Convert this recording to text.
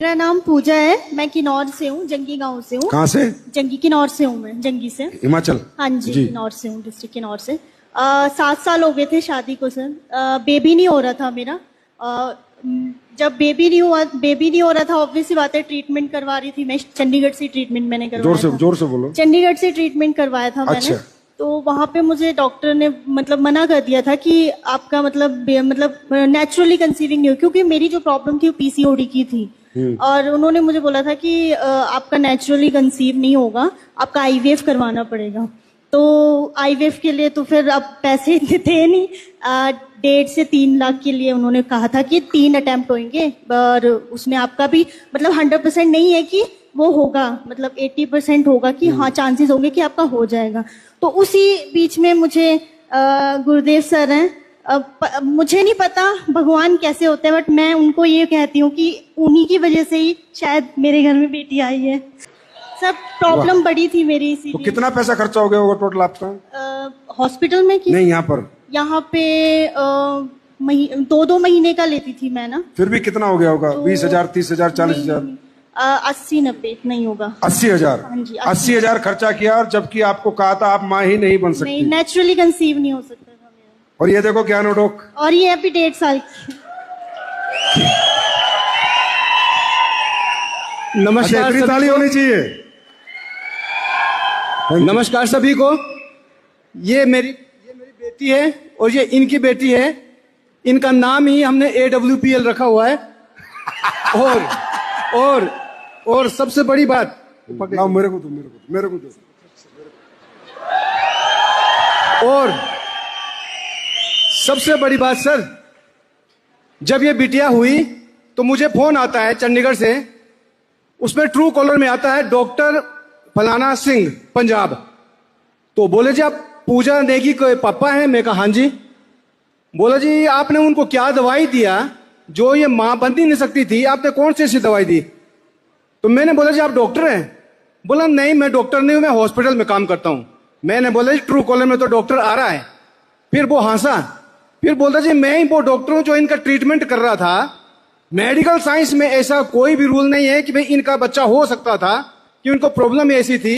मेरा नाम पूजा है। मैं किन्नौर से हूँ, जंगी गांव से हूँ। कहाँ से? जंगी, किन्नौर से हूँ मैं, जंगी से। हिमाचल? हाँ जी, जी। किन्नौर से हूँ, डिस्ट्रिक्ट किन्नौर से। 7 साल हो गए थे शादी को सर। बेबी नहीं हो रहा था मेरा। जब बेबी नहीं हो रहा था, ऑब्वियस सी बात है, ट्रीटमेंट करवा रही थी मैं। चंडीगढ़ से ट्रीटमेंट मैंने करवाया था। जोर से बोलो। चंडीगढ़ से ट्रीटमेंट करवाया था मैंने। अच्छा। तो वहां पे मुझे डॉक्टर ने मतलब मना कर दिया था कि आपका मतलब नेचुरली कंसीविंग नहीं हो, क्योंकि मेरी जो प्रॉब्लम थी वो पीसीओडी की थी। और उन्होंने मुझे बोला था कि आपका नेचुरली कंसीव नहीं होगा, आपका आईवीएफ करवाना पड़ेगा। तो आईवीएफ के लिए तो फिर अब पैसे इतने थे नहीं। 1.5 से 3 लाख के लिए उन्होंने कहा था कि 3 अटेम्प्ट होंगे, और उसमें आपका भी मतलब 100% नहीं है कि वो होगा, मतलब 80% होगा कि हाँ चांसेस होंगे कि आपका हो जाएगा। तो उसी बीच में मुझे गुरुदेव सर हैं, मुझे नहीं पता भगवान कैसे होते हैं, बट मैं उनको ये कहती हूँ कि उन्हीं की वजह से ही शायद मेरे घर में बेटी आई है। सब प्रॉब्लम बड़ी थी मेरी, तो इसीलिए। कितना पैसा खर्चा हो गया होगा टोटल आपका? हॉस्पिटल में कि नहीं, यहाँ पर। यहाँ पे 2 महीने का लेती थी मैं ना। फिर भी कितना हो गया होगा? 20,000, 30,000, 40,000? 80-90 नहीं होगा। 80,000? हाँ जी, 80,000 खर्चा किया, और जबकि आपको कहा था आप माँ ही नहीं बन नहीं, सकती। नेचुरली कंसीव नहीं हो सकता था मेरा। और ये देखो क्या नोटोक। और ये अभी 1.5 साल की। नमस्कार इतनी ताली होनी चाहिए। नमस्कार सभी को। ये मेरी बेटी है और ये इनकी बेटी है। इनका नाम ही हमने AWPL रखा हुआ है। और सबसे बड़ी बात, ना, मेरे को दो। और सबसे बड़ी बात सर, जब ये बिटिया हुई तो मुझे फोन आता है चंडीगढ़ से। उसमें ट्रू कॉलर में आता है डॉक्टर फलाना सिंह पंजाब। तो बोले जी आप पूजा नेगी के पापा हैं? मैं कहा हाँ जी। बोला जी आपने उनको क्या दवाई दिया जो ये मां बन ही नहीं सकती थी, आपने कौन सी ऐसी दवाई दी? तो मैंने बोला जी आप डॉक्टर हैं? बोला नहीं मैं डॉक्टर नहीं हूं, मैं हॉस्पिटल में काम करता हूं। मैंने बोला जी ट्रू कॉलर में तो डॉक्टर आ रहा है। फिर वो हंसा, फिर बोलता जी मैं ही वो डॉक्टर हूं जो इनका ट्रीटमेंट कर रहा था। मेडिकल साइंस में ऐसा कोई भी रूल नहीं है कि भाई इनका बच्चा हो सकता था, कि उनको प्रॉब्लम ऐसी थी।